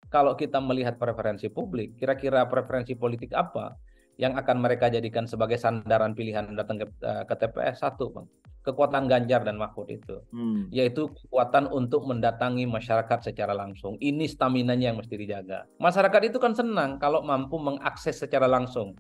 kalau kita melihat preferensi publik, kira-kira preferensi politik apa yang akan mereka jadikan sebagai sandaran pilihan datang ke TPS? Satu, Bang, kekuatan Ganjar dan Mahfud itu, Hmm. yaitu kekuatan untuk mendatangi masyarakat secara langsung. Ini staminanya yang mesti dijaga. Masyarakat itu kan senang kalau mampu mengakses secara langsung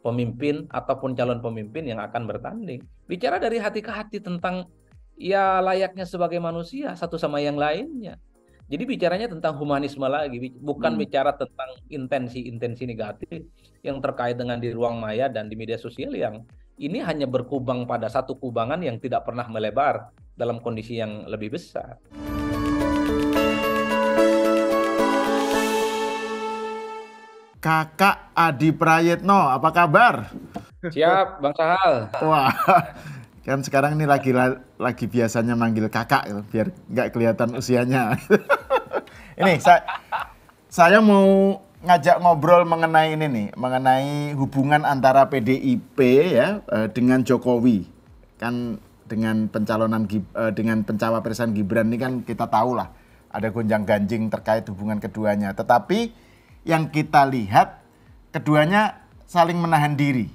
pemimpin ataupun calon pemimpin yang akan bertanding. Bicara dari hati ke hati tentang ya layaknya sebagai manusia satu sama yang lainnya. Jadi bicaranya tentang humanisme lagi, bukan Hmm. bicara tentang intensi-intensi negatif yang terkait dengan di ruang maya dan di media sosial yang ini hanya berkubang pada satu kubangan yang tidak pernah melebar dalam kondisi yang lebih besar. Kakak Adi Prayetno, apa kabar? Siap, Bang Sahal. Wah, kan sekarang ini lagi biasanya manggil kakak gitu, biar nggak kelihatan usianya. Ini saya mau ngajak ngobrol mengenai ini nih, mengenai hubungan antara PDIP ya dengan Jokowi. Kan dengan dengan pencawapresan Gibran ini kan kita tahu lah ada gonjang-ganjing terkait hubungan keduanya. Tetapi yang kita lihat keduanya saling menahan diri.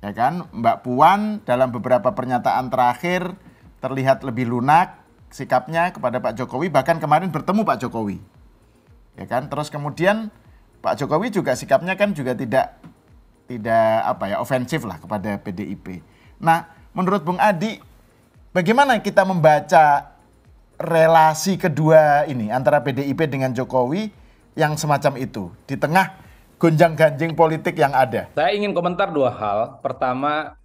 Ya kan, Mbak Puan dalam beberapa pernyataan terakhir terlihat lebih lunak sikapnya kepada Pak Jokowi, bahkan kemarin bertemu Pak Jokowi. Ya kan, terus kemudian Pak Jokowi juga sikapnya kan juga tidak ofensif lah kepada PDIP. Nah, menurut Bung Adi, bagaimana kita membaca relasi kedua ini antara PDIP dengan Jokowi yang semacam itu di tengah gonjang-ganjing politik yang ada? Saya ingin komentar dua hal. Pertama,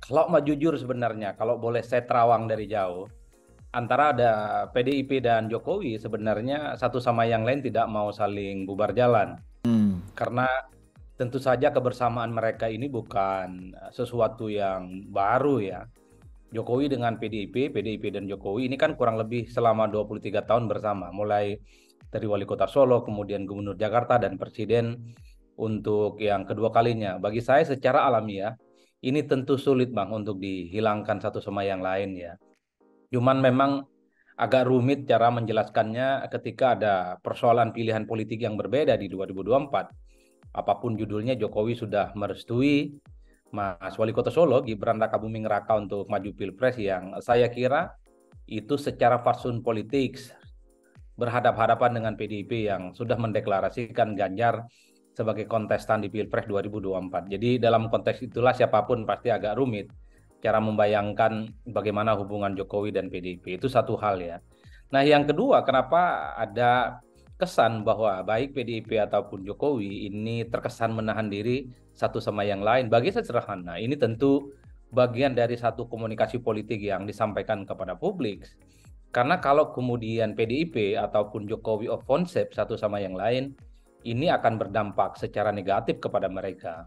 kalau mau jujur sebenarnya, kalau boleh saya terawang dari jauh, antara ada PDIP dan Jokowi sebenarnya satu sama yang lain tidak mau saling bubar jalan. Karena tentu saja kebersamaan mereka ini bukan sesuatu yang baru ya. Jokowi dengan PDIP, PDIP dan Jokowi ini kan kurang lebih selama 23 tahun bersama. Mulai dari wali kota Solo, kemudian gubernur Jakarta dan presiden untuk yang kedua kalinya. Bagi saya secara alamiah, ini tentu sulit Bang untuk dihilangkan satu sama yang lain ya. Cuman memang agak rumit cara menjelaskannya ketika ada persoalan pilihan politik yang berbeda di 2024. Apapun judulnya, Jokowi sudah merestui Mas Wali Kota Solo, Gibran Rakabuming Raka untuk maju Pilpres yang saya kira itu secara fatsun politik berhadap-hadapan dengan PDIP yang sudah mendeklarasikan Ganjar sebagai kontestan di Pilpres 2024. Jadi dalam konteks itulah siapapun pasti agak rumit cara membayangkan bagaimana hubungan Jokowi dan PDIP. Itu satu hal ya. Nah yang kedua, kenapa ada kesan bahwa baik PDIP ataupun Jokowi ini terkesan menahan diri satu sama yang lain? Bagi saya sederhana, ini tentu bagian dari satu komunikasi politik yang disampaikan kepada publik. Karena kalau kemudian PDIP ataupun Jokowi offensive satu sama yang lain, ini akan berdampak secara negatif kepada mereka.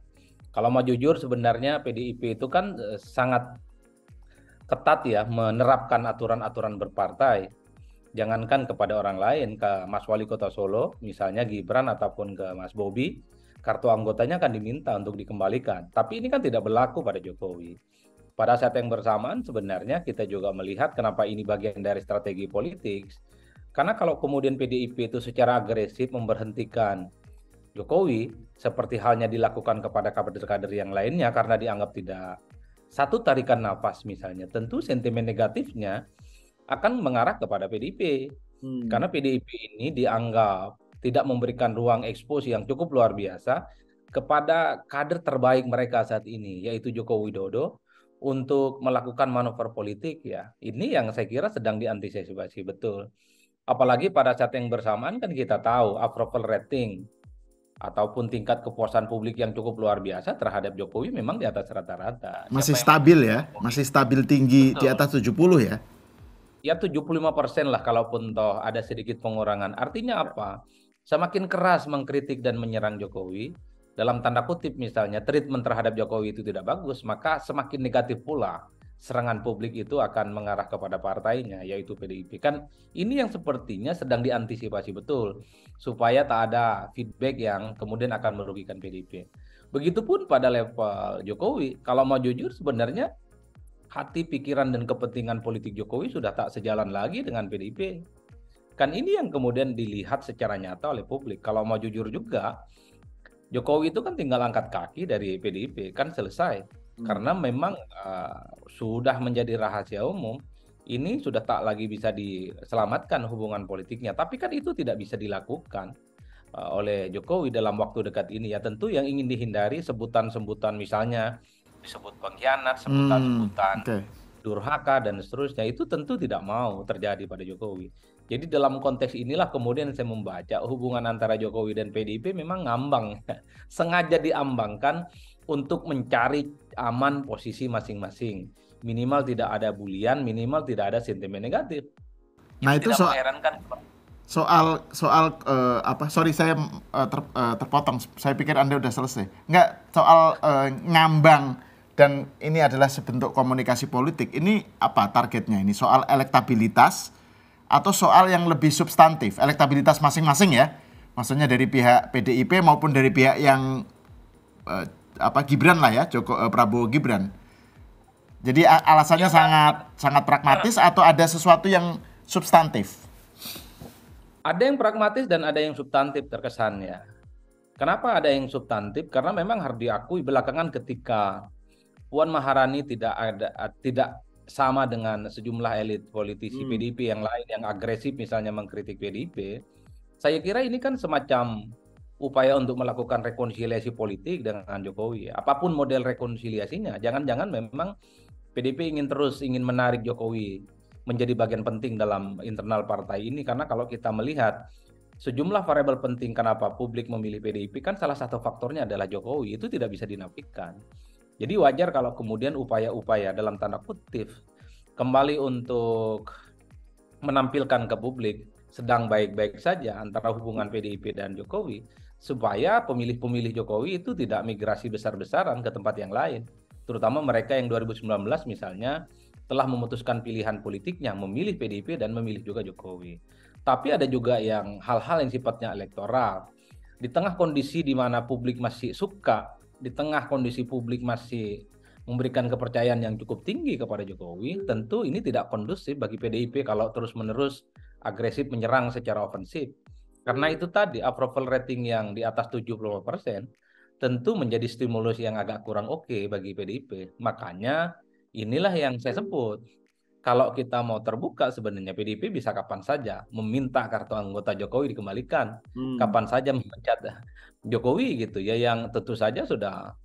Kalau mau jujur sebenarnya PDIP itu kan sangat ketat ya menerapkan aturan-aturan berpartai. Jangankan kepada orang lain, ke Mas Wali Kota Solo, misalnya Gibran ataupun ke Mas Bobi, kartu anggotanya kan diminta untuk dikembalikan. Tapi ini kan tidak berlaku pada Jokowi. Pada saat yang bersamaan sebenarnya kita juga melihat kenapa ini bagian dari strategi politik. Karena kalau kemudian PDIP itu secara agresif memberhentikan Jokowi, seperti halnya dilakukan kepada kader-kader yang lainnya karena dianggap tidak satu tarikan nafas misalnya, tentu sentimen negatifnya akan mengarah kepada PDIP. Karena PDIP ini dianggap tidak memberikan ruang ekspos yang cukup luar biasa kepada kader terbaik mereka saat ini, yaitu Joko Widodo, untuk melakukan manuver politik ya. Ini yang saya kira sedang diantisipasi betul. Apalagi pada saat yang bersamaan kan kita tahu approval rating ataupun tingkat kepuasan publik yang cukup luar biasa terhadap Jokowi memang di atas rata-rata. Masih Siapa yang stabil ya, masih stabil tinggi di betul? atas 70 ya. Ya 75% lah kalaupun toh ada sedikit pengurangan. Artinya apa? Semakin keras mengkritik dan menyerang Jokowi, dalam tanda kutip misalnya treatment terhadap Jokowi itu tidak bagus, maka semakin negatif pula serangan publik itu akan mengarah kepada partainya, yaitu PDIP. Kan ini yang sepertinya sedang diantisipasi betul, supaya tak ada feedback yang kemudian akan merugikan PDIP. Begitupun pada level Jokowi, kalau mau jujur sebenarnya hati, pikiran, dan kepentingan politik Jokowi sudah tak sejalan lagi dengan PDIP. Kan ini yang kemudian dilihat secara nyata oleh publik. Kalau mau jujur juga, Jokowi itu kan tinggal angkat kaki dari PDIP, kan selesai. Karena memang sudah menjadi rahasia umum, ini sudah tak lagi bisa diselamatkan hubungan politiknya. Tapi kan itu tidak bisa dilakukan oleh Jokowi dalam waktu dekat ini. Ya tentu yang ingin dihindari sebutan-sebutan, misalnya disebut pengkhianat, sebutan-sebutan Oke. durhaka dan seterusnya, itu tentu tidak mau terjadi pada Jokowi. Jadi dalam konteks inilah kemudian saya membaca hubungan antara Jokowi dan PDIP memang ngambang, sengaja diambangkan untuk mencari aman posisi masing-masing. Minimal tidak ada bulian, minimal tidak ada sentimen negatif. Nah, itu tidak mengherankan. sorry saya terpotong. Saya pikir Anda udah selesai. Enggak, soal ngambang dan ini adalah sebentuk komunikasi politik. Ini apa targetnya ini? Soal elektabilitas atau soal yang lebih substantif? Elektabilitas masing-masing ya. Maksudnya dari pihak PDIP maupun dari pihak yang Gibran lah ya, Prabowo Gibran. Jadi alasannya sangat pragmatis atau ada sesuatu yang substantif? Ada yang pragmatis dan ada yang substantif terkesannya. Kenapa ada yang substantif? Karena memang harus diakui belakangan ketika Puan Maharani tidak sama dengan sejumlah elit politisi PDIP yang lain yang agresif misalnya mengkritik PDIP, saya kira ini kan semacam upaya untuk melakukan rekonsiliasi politik dengan Jokowi. Apapun model rekonsiliasinya, jangan-jangan memang PDIP ingin menarik Jokowi menjadi bagian penting dalam internal partai ini, karena kalau kita melihat sejumlah variabel penting kenapa publik memilih PDIP, kan salah satu faktornya adalah Jokowi, itu tidak bisa dinafikan. Jadi wajar kalau kemudian upaya-upaya dalam tanda kutip kembali untuk menampilkan ke publik sedang baik-baik saja antara hubungan PDIP dan Jokowi, supaya pemilih-pemilih Jokowi itu tidak migrasi besar-besaran ke tempat yang lain. Terutama mereka yang 2019 misalnya telah memutuskan pilihan politiknya memilih PDIP dan memilih juga Jokowi. Tapi ada juga yang hal-hal yang sifatnya elektoral. Di tengah kondisi di mana publik masih suka, di tengah kondisi publik masih memberikan kepercayaan yang cukup tinggi kepada Jokowi, tentu ini tidak kondusif bagi PDIP kalau terus-menerus agresif menyerang secara ofensif. Karena itu tadi approval rating yang di atas 70% tentu menjadi stimulus yang agak kurang oke bagi PDIP. Makanya inilah yang saya sebut. Kalau kita mau terbuka sebenarnya PDIP bisa kapan saja meminta kartu anggota Jokowi dikembalikan. Kapan saja memecat Jokowi gitu ya, yang tentu saja sudah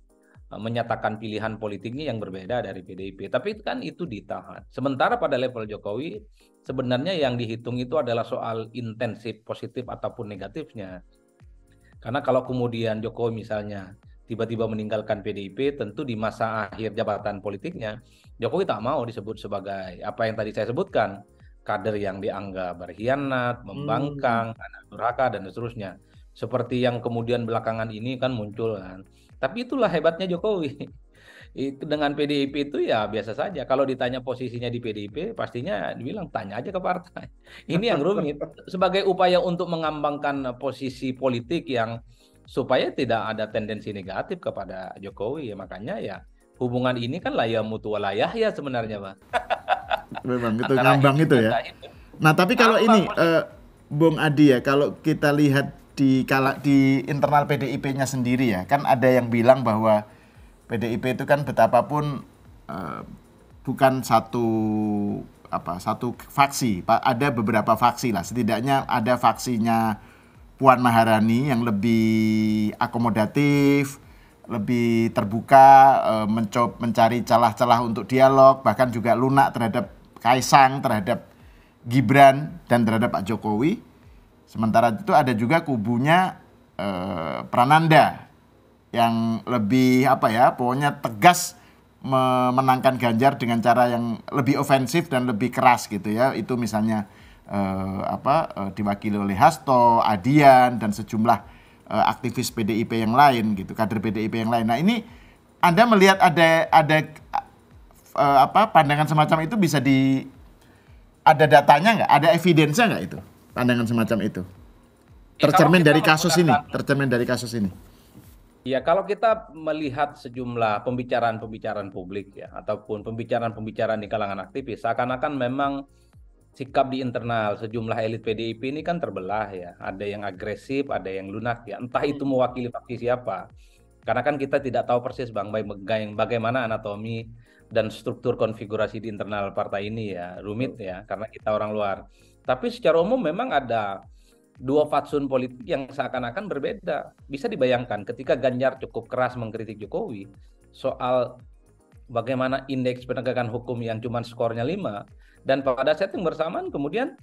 menyatakan pilihan politiknya yang berbeda dari PDIP. Tapi kan itu ditahan. Sementara pada level Jokowi sebenarnya yang dihitung itu adalah soal intensif positif ataupun negatifnya. Karena kalau kemudian Jokowi misalnya tiba-tiba meninggalkan PDIP, tentu di masa akhir jabatan politiknya, Jokowi tak mau disebut sebagai apa yang tadi saya sebutkan, kader yang dianggap berkhianat, membangkang, anak durhaka, dan seterusnya. Seperti yang kemudian belakangan ini kan muncul kan. Tapi itulah hebatnya Jokowi. Dengan PDIP itu ya biasa saja. Kalau ditanya posisinya di PDIP, pastinya dibilang tanya aja ke partai. Ini yang rumit. Sebagai upaya untuk mengambangkan posisi politik yang supaya tidak ada tendensi negatif kepada Jokowi, ya makanya ya hubungan ini kan layah mutu walayah ya sebenarnya, Pak. Memang itu ngambang itu ya. Nah, tapi kalau ini Bung Adi ya, kalau kita lihat di internal PDIP-nya sendiri ya, kan ada yang bilang bahwa PDIP itu kan betapapun bukan satu faksi, Pak. Ada beberapa faksi lah, setidaknya ada faksinya Puan Maharani yang lebih akomodatif, lebih terbuka, mencari celah-celah untuk dialog, bahkan juga lunak terhadap Kaisang, terhadap Gibran, dan terhadap Pak Jokowi. Sementara itu ada juga kubunya Prananda yang lebih pokoknya tegas memenangkan Ganjar dengan cara yang lebih ofensif dan lebih keras gitu ya. Itu misalnya diwakili oleh Hasto, Adian, dan sejumlah aktivis PDIP yang lain gitu, kader PDIP yang lain. Nah, ini Anda melihat ada pandangan semacam itu bisa ada datanya nggak? Ada evidence-nya nggak itu? Pandangan semacam itu. Tercermin dari kasus ini. Ya, kalau kita melihat sejumlah pembicaraan publik ya, ataupun pembicaraan di kalangan aktivis, seakan-akan memang sikap di internal sejumlah elit PDIP ini kan terbelah ya. Ada yang agresif, ada yang lunak ya. Entah itu mewakili faksi siapa. Karena kan kita tidak tahu persis Bang bagaimana anatomi dan struktur konfigurasi di internal partai ini ya. Rumit ya karena kita orang luar. Tapi secara umum memang ada dua fatsun politik yang seakan-akan berbeda. Bisa dibayangkan ketika Ganjar cukup keras mengkritik Jokowi soal bagaimana indeks penegakan hukum yang cuma skornya 5, dan pada saat yang bersamaan kemudian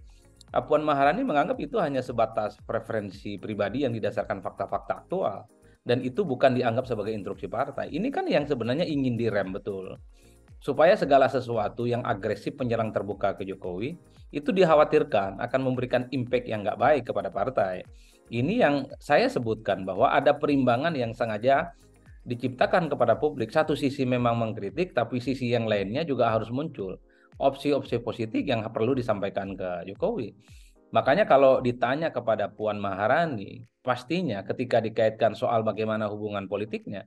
Puan Maharani menganggap itu hanya sebatas preferensi pribadi yang didasarkan fakta-fakta aktual, dan itu bukan dianggap sebagai instruksi partai. Ini kan yang sebenarnya ingin direm betul, supaya segala sesuatu yang agresif penyerang terbuka ke Jokowi itu dikhawatirkan akan memberikan impact yang nggak baik kepada partai. Ini yang saya sebutkan bahwa ada perimbangan yang sengaja diciptakan kepada publik. Satu sisi memang mengkritik, tapi sisi yang lainnya juga harus muncul opsi-opsi positif yang perlu disampaikan ke Jokowi. Makanya kalau ditanya kepada Puan Maharani, pastinya ketika dikaitkan soal bagaimana hubungan politiknya,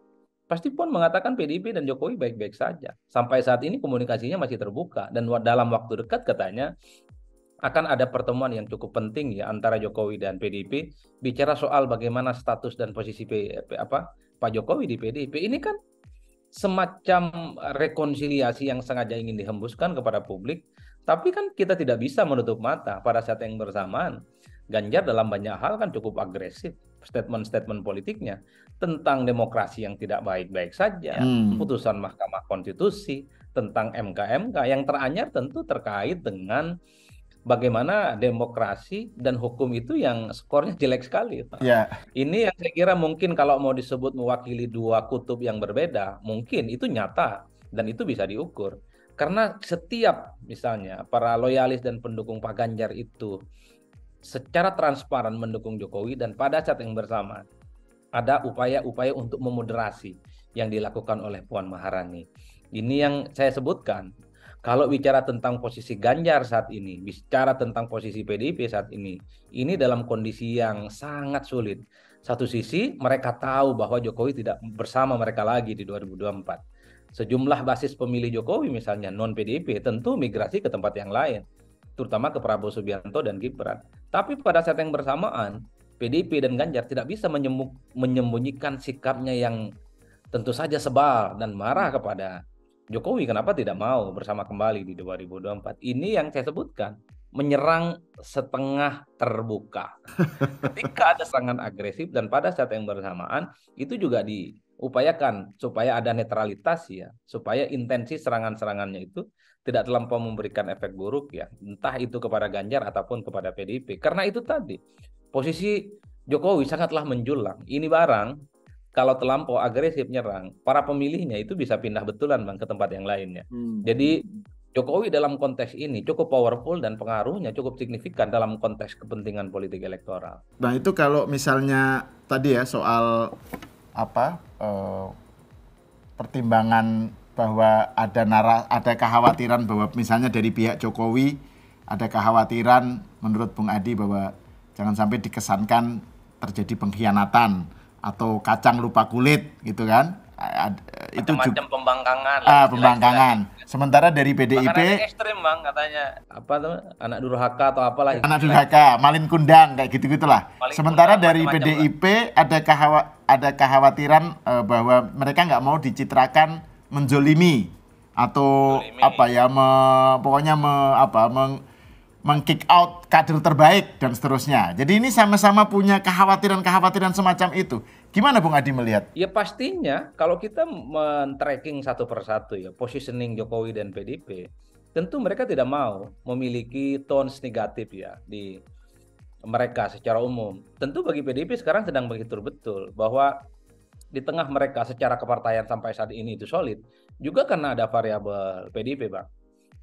pasti Puan mengatakan PDIP dan Jokowi baik-baik saja. Sampai saat ini komunikasinya masih terbuka, dan dalam waktu dekat katanya akan ada pertemuan yang cukup penting ya antara Jokowi dan PDIP, bicara soal bagaimana status dan posisi Pak Jokowi di PDIP. Ini kan semacam rekonsiliasi yang sengaja ingin dihembuskan kepada publik, tapi kan kita tidak bisa menutup mata pada saat yang bersamaan Ganjar dalam banyak hal kan cukup agresif statement-statement politiknya tentang demokrasi yang tidak baik-baik saja, putusan Mahkamah Konstitusi, tentang MK-MK, yang teranyar tentu terkait dengan bagaimana demokrasi dan hukum itu yang skornya jelek sekali. Ya. Ini yang saya kira mungkin kalau mau disebut mewakili dua kutub yang berbeda, mungkin itu nyata dan itu bisa diukur. Karena setiap misalnya para loyalis dan pendukung Pak Ganjar itu secara transparan mendukung Jokowi, dan pada saat yang bersamaan ada upaya-upaya untuk memoderasi yang dilakukan oleh Puan Maharani. Ini yang saya sebutkan. Kalau bicara tentang posisi Ganjar saat ini, bicara tentang posisi PDIP saat ini dalam kondisi yang sangat sulit. Satu sisi mereka tahu bahwa Jokowi tidak bersama mereka lagi di 2024. Sejumlah basis pemilih Jokowi misalnya non PDIP tentu migrasi ke tempat yang lain, terutama ke Prabowo Subianto dan Gibran. Tapi pada saat yang bersamaan, PDIP dan Ganjar tidak bisa menyembunyikan sikapnya yang tentu saja sebal dan marah kepada Jokowi kenapa tidak mau bersama kembali di 2024. Ini yang saya sebutkan, menyerang setengah terbuka. Ketika ada serangan agresif dan pada saat yang bersamaan itu juga diupayakan supaya ada netralitas ya, supaya intensi serangan-serangannya itu tidak terlampau memberikan efek buruk ya, entah itu kepada Ganjar ataupun kepada PDIP. Karena itu tadi, posisi Jokowi sangatlah menjulang. Ini barang kalau terlampau agresif nyerang, para pemilihnya itu bisa pindah betulan Bang ke tempat yang lainnya. Jadi Jokowi dalam konteks ini cukup powerful dan pengaruhnya cukup signifikan dalam konteks kepentingan politik elektoral. Nah itu kalau misalnya tadi ya soal pertimbangan bahwa ada kekhawatiran bahwa misalnya dari pihak Jokowi ada kekhawatiran menurut Bung Adi bahwa jangan sampai dikesankan terjadi pengkhianatan atau kacang lupa kulit gitu kan, itu macam pembangkangan pembangkangan. Sementara dari PDIP bahkan ekstrim Bang katanya anak durhaka atau apalah, anak durhaka, malin kundang kayak gitu-gitulah. Sementara dari PDIP ada kekhawatiran bahwa mereka nggak mau dicitrakan menjolimi atau pokoknya meng-kick out kader terbaik dan seterusnya. Jadi ini sama-sama punya kekhawatiran-kekhawatiran semacam itu. Gimana Bung Adi melihat? Ya pastinya kalau kita men-tracking satu persatu ya positioning Jokowi dan PDIP, tentu mereka tidak mau memiliki tones negatif ya di mereka secara umum. Tentu bagi PDIP sekarang sedang begitu betul bahwa di tengah mereka secara kepartaian sampai saat ini itu solid, juga karena ada variabel PDIP Bang.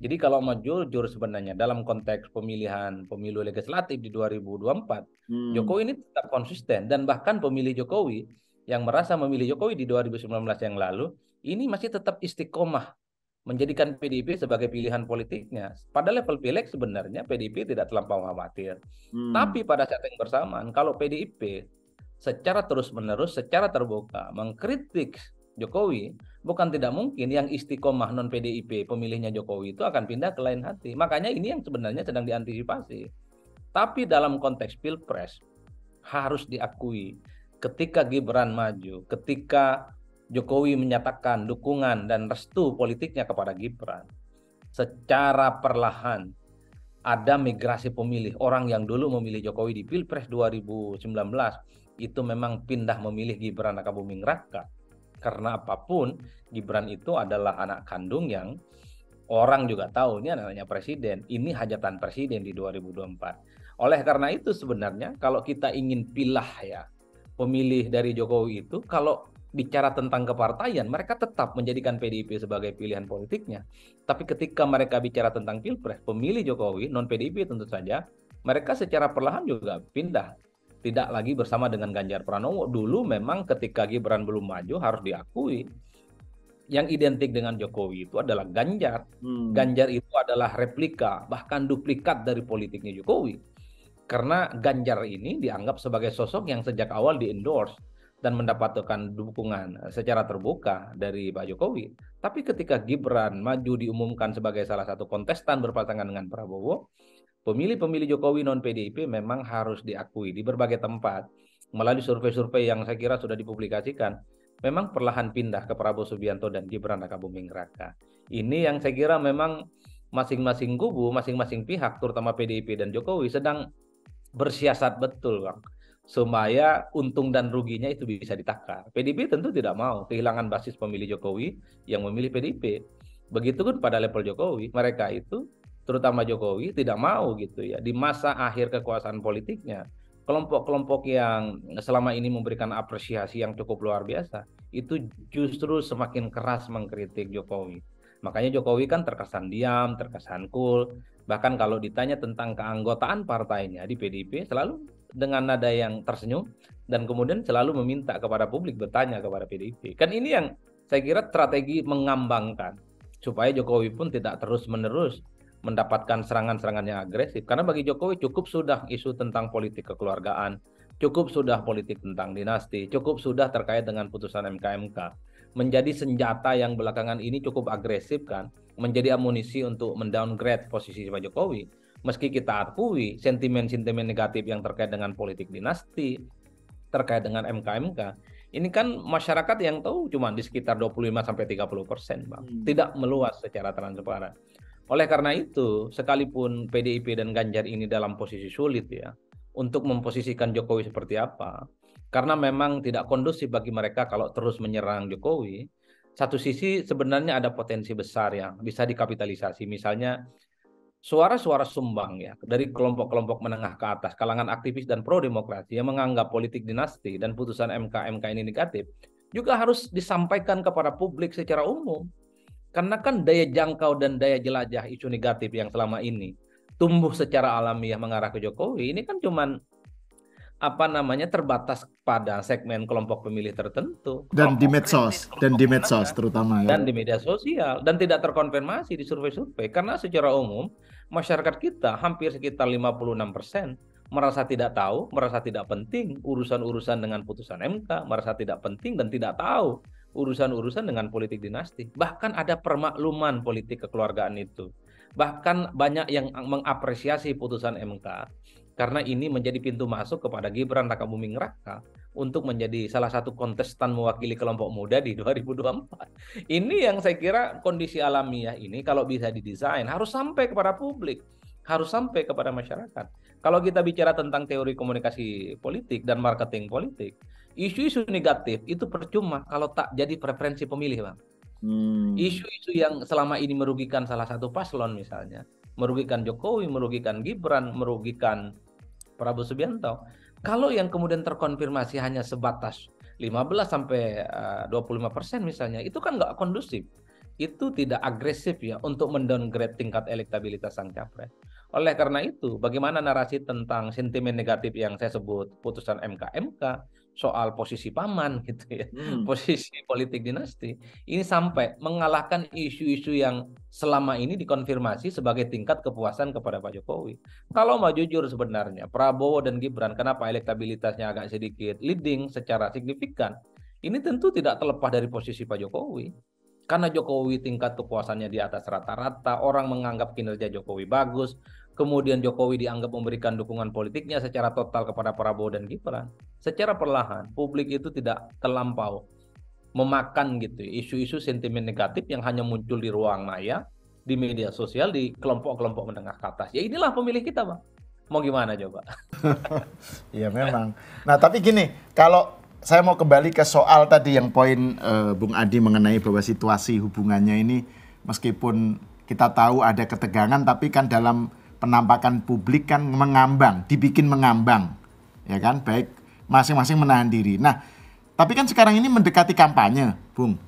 Jadi kalau mau jujur sebenarnya dalam konteks pemilihan pemilu legislatif di 2024, Jokowi ini tetap konsisten, dan bahkan pemilih Jokowi yang merasa memilih Jokowi di 2019 yang lalu, ini masih tetap istiqomah menjadikan PDIP sebagai pilihan politiknya. Pada level pileg sebenarnya PDIP tidak terlampau khawatir. Tapi pada saat yang bersamaan, kalau PDIP secara terus-menerus, secara terbuka mengkritik Jokowi, bukan tidak mungkin yang istiqomah non PDIP pemilihnya Jokowi itu akan pindah ke lain hati. Makanya ini yang sebenarnya sedang diantisipasi. Tapi dalam konteks Pilpres harus diakui ketika Gibran maju, ketika Jokowi menyatakan dukungan dan restu politiknya kepada Gibran, secara perlahan ada migrasi pemilih. Orang yang dulu memilih Jokowi di Pilpres 2019 itu memang pindah memilih Gibran Rakabuming Raka. Karena apapun, Gibran itu adalah anak kandung yang orang juga tahu ini anaknya presiden. Ini hajatan presiden di 2024. Oleh karena itu sebenarnya kalau kita ingin pilah ya pemilih dari Jokowi itu, kalau bicara tentang kepartaian, mereka tetap menjadikan PDIP sebagai pilihan politiknya. Tapi ketika mereka bicara tentang Pilpres, pemilih Jokowi, non-PDIP tentu saja, mereka secara perlahan juga pindah. Tidak lagi bersama dengan Ganjar Pranowo. Dulu memang ketika Gibran belum maju, harus diakui, yang identik dengan Jokowi itu adalah Ganjar. Ganjar itu adalah replika, bahkan duplikat dari politiknya Jokowi. Karena Ganjar ini dianggap sebagai sosok yang sejak awal di-endorse dan mendapatkan dukungan secara terbuka dari Pak Jokowi. Tapi ketika Gibran maju diumumkan sebagai salah satu kontestan berpasangan dengan Prabowo, pemilih-pemilih Jokowi non-PDIP memang harus diakui di berbagai tempat. Melalui survei-survei yang saya kira sudah dipublikasikan, memang perlahan pindah ke Prabowo Subianto dan Gibran Rakabuming Raka. Ini yang saya kira memang masing-masing kubu, masing-masing pihak, terutama PDIP dan Jokowi sedang bersiasat betul, Bang, supaya untung dan ruginya itu bisa ditakar. PDIP tentu tidak mau kehilangan basis pemilih Jokowi yang memilih PDIP. Begitupun pada level Jokowi, mereka itu terutama Jokowi tidak mau gitu ya di masa akhir kekuasaan politiknya, kelompok-kelompok yang selama ini memberikan apresiasi yang cukup luar biasa itu justru semakin keras mengkritik Jokowi. Makanya Jokowi kan terkesan diam, terkesan cool. Bahkan kalau ditanya tentang keanggotaan partainya di PDIP selalu dengan nada yang tersenyum dan kemudian selalu meminta kepada publik bertanya kepada PDIP. Kan ini yang saya kira strategi mengambangkan supaya Jokowi pun tidak terus-menerus mendapatkan serangan-serangan yang agresif. Karena bagi Jokowi cukup sudah isu tentang politik kekeluargaan, cukup sudah politik tentang dinasti, cukup sudah terkait dengan putusan MK-MK. Menjadi senjata yang belakangan ini cukup agresif kan, menjadi amunisi untuk mendowngrade posisi Pak Jokowi. Meski kita akui sentimen-sentimen negatif yang terkait dengan politik dinasti, terkait dengan MK-MK, ini kan masyarakat yang tahu cuma di sekitar 25-30%, Bang. Tidak meluas secara transparan. Oleh karena itu, sekalipun PDIP dan Ganjar ini dalam posisi sulit ya, untuk memposisikan Jokowi seperti apa, karena memang tidak kondusif bagi mereka kalau terus menyerang Jokowi, satu sisi sebenarnya ada potensi besar yang bisa dikapitalisasi, misalnya suara-suara sumbang ya, dari kelompok-kelompok menengah ke atas, kalangan aktivis dan pro-demokrasi yang menganggap politik dinasti dan putusan MK-MK ini negatif, juga harus disampaikan kepada publik secara umum. Karena kan daya jangkau dan daya jelajah isu negatif yang selama ini tumbuh secara alamiah mengarah ke Jokowi, ini kan cuman terbatas pada segmen kelompok pemilih tertentu. Dan di medsos, terutama ya. Dan di media sosial, dan tidak terkonfirmasi di survei-survei. Karena secara umum, masyarakat kita hampir sekitar 56% merasa tidak tahu, merasa tidak penting urusan-urusan dengan putusan MK, merasa tidak penting dan tidak tahu urusan-urusan dengan politik dinasti. Bahkan ada permakluman politik kekeluargaan itu. Bahkan banyak yang mengapresiasi putusan MK karena ini menjadi pintu masuk kepada Gibran Rakabuming Raka untuk menjadi salah satu kontestan mewakili kelompok muda di 2024. Ini yang saya kira kondisi alamiah ini kalau bisa didesain harus sampai kepada publik, harus sampai kepada masyarakat. Kalau kita bicara tentang teori komunikasi politik dan marketing politik, isu-isu negatif itu percuma kalau tak jadi preferensi pemilih, Bang. Isu-isu yang selama ini merugikan salah satu paslon misalnya, merugikan Jokowi, merugikan Gibran, merugikan Prabowo Subianto, kalau yang kemudian terkonfirmasi hanya sebatas 15-25% misalnya, itu kan nggak kondusif. Itu tidak agresif ya untuk mendowngrade tingkat elektabilitas sang capres. Oleh karena itu, bagaimana narasi tentang sentimen negatif yang saya sebut putusan MK-MK, soal posisi paman gitu ya, posisi politik dinasti, ini sampai mengalahkan isu-isu yang selama ini dikonfirmasi sebagai tingkat kepuasan kepada Pak Jokowi. Kalau mau jujur sebenarnya, Prabowo dan Gibran kenapa elektabilitasnya agak sedikit leading secara signifikan, Ini tentu tidak terlepas dari posisi Pak Jokowi. Karena Jokowi tingkat kepuasannya di atas rata-rata, orang menganggap kinerja Jokowi bagus, kemudian Jokowi dianggap memberikan dukungan politiknya secara total kepada Prabowo dan Gibran. Secara perlahan, publik itu tidak terlampau memakan gitu isu-isu sentimen negatif yang hanya muncul di ruang maya, di media sosial, di kelompok-kelompok menengah ke atas. Ya inilah pemilih kita, Bang. Mau gimana coba? Iya memang. Nah tapi gini, kalau saya mau kembali ke soal tadi yang poin Bung Adi mengenai bahwa situasi hubungannya ini meskipun kita tahu ada ketegangan, tapi kan dalam penampakan publik kan mengambang, dibikin mengambang, ya kan? Baik masing-masing menahan diri. Nah, tapi kan sekarang ini mendekati kampanye, Bung.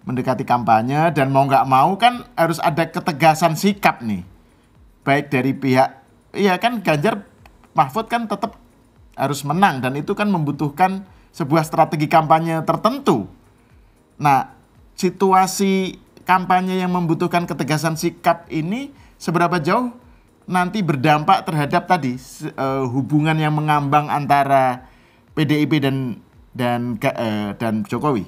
Mendekati kampanye dan mau nggak mau kan harus ada ketegasan sikap nih. Baik dari pihak, iya kan Ganjar Mahfud kan tetap harus menang dan itu kan membutuhkan sebuah strategi kampanye tertentu. Nah, situasi kampanye yang membutuhkan ketegasan sikap ini seberapa jauh nanti berdampak terhadap tadi hubungan yang mengambang antara PDIP dan Jokowi.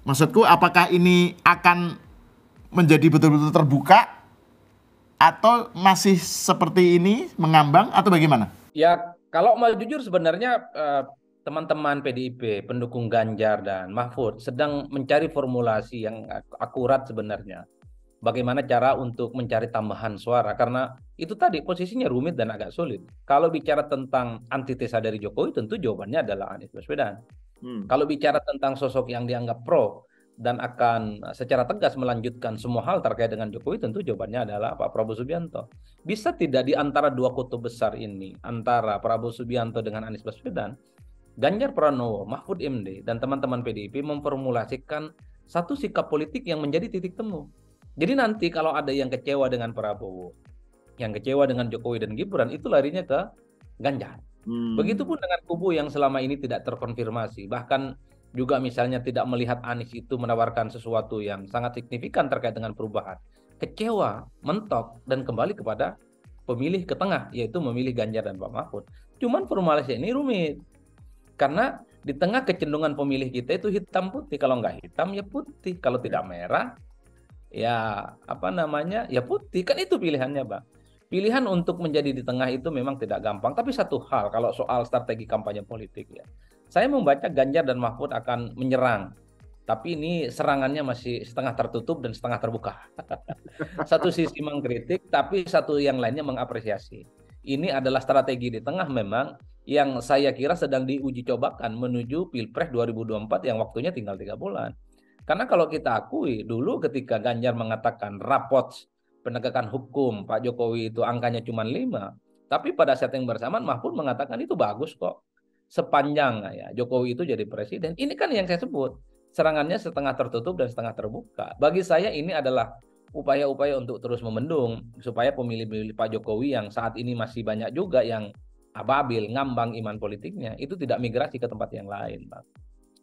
Maksudku apakah ini akan menjadi betul-betul terbuka atau masih seperti ini mengambang atau bagaimana? Ya, kalau mau jujur sebenarnya teman-teman PDIP, pendukung Ganjar dan Mahfud sedang mencari formulasi yang akurat sebenarnya. Bagaimana cara untuk mencari tambahan suara, karena itu tadi posisinya rumit dan agak sulit. Kalau bicara tentang antitesa dari Jokowi, tentu jawabannya adalah Anies Baswedan. Kalau bicara tentang sosok yang dianggap pro dan akan secara tegas melanjutkan semua hal terkait dengan Jokowi, tentu jawabannya adalah Pak Prabowo Subianto. Bisa tidak di antara dua kutub besar ini, antara Prabowo Subianto dengan Anies Baswedan, Ganjar Pranowo, Mahfud MD, dan teman-teman PDIP memformulasikan satu sikap politik yang menjadi titik temu. Jadi nanti kalau ada yang kecewa dengan Prabowo, yang kecewa dengan Jokowi dan Gibran, itu larinya ke Ganjar. Begitupun dengan kubu yang selama ini tidak terkonfirmasi, bahkan juga misalnya tidak melihat Anies itu menawarkan sesuatu yang sangat signifikan terkait dengan perubahan. Kecewa, mentok, dan kembali kepada pemilih ke tengah, yaitu memilih Ganjar dan Pak Mahfud. Cuman formulasi ini rumit, karena di tengah kecenderungan pemilih kita itu hitam putih, kalau nggak hitam ya putih, kalau tidak merah ya apa namanya ya putih, kan itu pilihannya, Bang. Pilihan untuk menjadi di tengah itu memang tidak gampang, tapi satu hal kalau soal strategi kampanye politik ya, saya membaca Ganjar dan Mahfud akan menyerang, tapi ini serangannya masih setengah tertutup dan setengah terbuka. Satu sisi mengkritik, tapi satu yang lainnya mengapresiasi. Ini adalah strategi di tengah memang yang saya kira sedang diuji cobakan menuju Pilpres 2024 yang waktunya tinggal 3 bulan. Karena kalau kita akui dulu ketika Ganjar mengatakan rapot penegakan hukum Pak Jokowi itu angkanya cuma 5, tapi pada saat yang bersamaan Mahfud mengatakan itu bagus kok sepanjang ya Jokowi itu jadi presiden. Ini kan yang saya sebut serangannya setengah tertutup dan setengah terbuka. Bagi saya ini adalah upaya-upaya untuk terus membendung supaya pemilih-pemilih Pak Jokowi yang saat ini masih banyak juga yang ababil, ngambang iman politiknya, itu tidak migrasi ke tempat yang lain, Bang.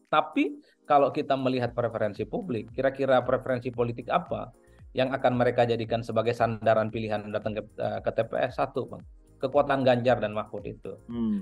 Tapi kalau kita melihat preferensi publik, kira-kira preferensi politik apa yang akan mereka jadikan sebagai sandaran pilihan datang ke TPS? Satu, Bang, kekuatan Ganjar dan Mahfud itu,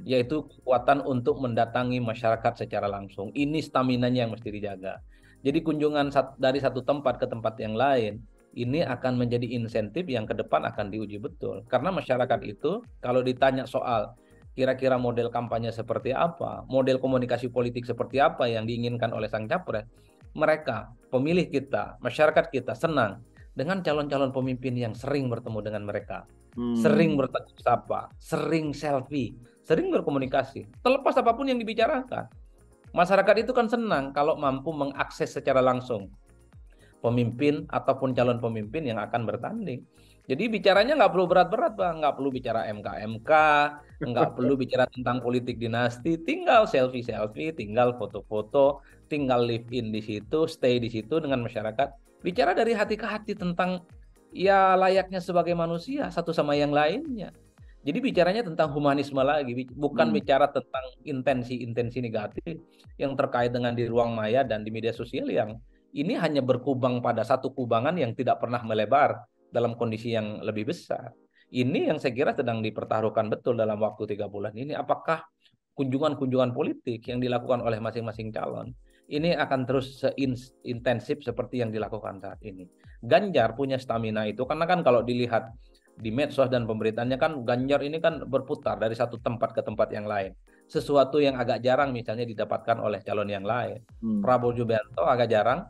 yaitu kekuatan untuk mendatangi masyarakat secara langsung. Ini staminanya yang mesti dijaga. Jadi kunjungan dari satu tempat ke tempat yang lain, ini akan menjadi insentif yang ke depan akan diuji betul. Karena masyarakat itu kalau ditanya soal kira-kira model kampanye seperti apa, model komunikasi politik seperti apa yang diinginkan oleh sang capres, mereka, pemilih kita, masyarakat kita senang dengan calon-calon pemimpin yang sering bertemu dengan mereka, sering bertegur sapa, sering selfie, sering berkomunikasi, terlepas apapun yang dibicarakan. Masyarakat itu kan senang kalau mampu mengakses secara langsung pemimpin ataupun calon pemimpin yang akan bertanding. Jadi bicaranya nggak perlu berat-berat, Bang. Nggak perlu bicara MK-MK, nggak perlu bicara tentang politik dinasti, tinggal selfie-selfie, tinggal foto-foto, tinggal live in di situ, stay di situ dengan masyarakat. Bicara dari hati ke hati tentang ya layaknya sebagai manusia satu sama yang lainnya. Jadi bicaranya tentang humanisme lagi, bukan bicara tentang intensi-intensi negatif yang terkait dengan di ruang maya dan di media sosial yang ini hanya berkubang pada satu kubangan yang tidak pernah melebar dalam kondisi yang lebih besar. Ini yang saya kira sedang dipertaruhkan betul dalam waktu 3 bulan ini. Apakah kunjungan-kunjungan politik yang dilakukan oleh masing-masing calon ini akan terus seintensif seperti yang dilakukan saat ini. Ganjar punya stamina itu karena kan kalau dilihat di medsos dan pemberitaannya kan Ganjar ini kan berputar dari satu tempat ke tempat yang lain. Sesuatu yang agak jarang misalnya didapatkan oleh calon yang lain. Prabowo Subianto agak jarang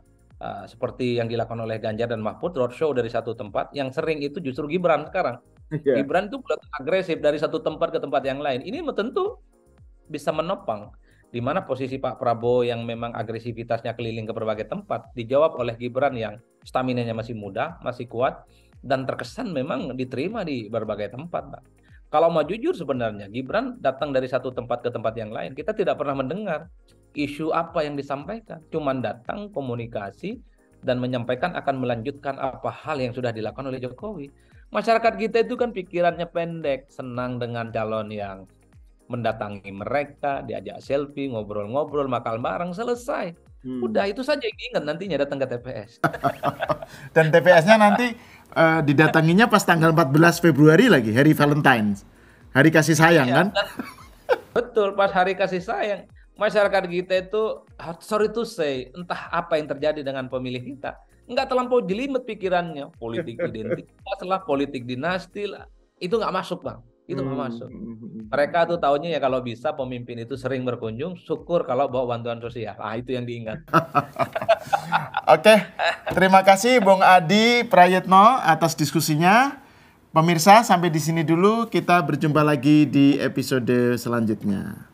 seperti yang dilakukan oleh Ganjar dan Mahfud roadshow dari satu tempat, yang sering itu justru Gibran sekarang. Gibran itu agresif dari satu tempat ke tempat yang lain. Ini tentu bisa menopang di mana posisi Pak Prabowo yang memang agresivitasnya keliling ke berbagai tempat dijawab oleh Gibran yang staminanya masih muda, masih kuat, dan terkesan memang diterima di berbagai tempat, Pak. Kalau mau jujur sebenarnya Gibran datang dari satu tempat ke tempat yang lain, kita tidak pernah mendengar isu apa yang disampaikan, cuman datang komunikasi dan menyampaikan akan melanjutkan apa hal yang sudah dilakukan oleh Jokowi. Masyarakat kita itu kan pikirannya pendek, senang dengan calon yang mendatangi mereka, diajak selfie, ngobrol-ngobrol, makan bareng, selesai. Udah itu saja yang diingat nantinya datang ke TPS. Dan TPS-nya nanti didatanginya pas tanggal 14 Februari lagi, hari Valentine's. Hari kasih sayang kan? Betul, pas hari kasih sayang. Masyarakat kita itu, sorry to say, entah apa yang terjadi dengan pemilih kita. Nggak terlampau jelimet pikirannya. Politik identitas lah, politik dinasti lah. Itu nggak masuk, Bang. Itu nggak masuk. Mereka tuh taunya ya kalau bisa pemimpin itu sering berkunjung, syukur kalau bawa bantuan sosial. Itu yang diingat. Oke, terima kasih Bung Adi Prayitno atas diskusinya. Pemirsa, sampai di sini dulu, kita berjumpa lagi di episode selanjutnya.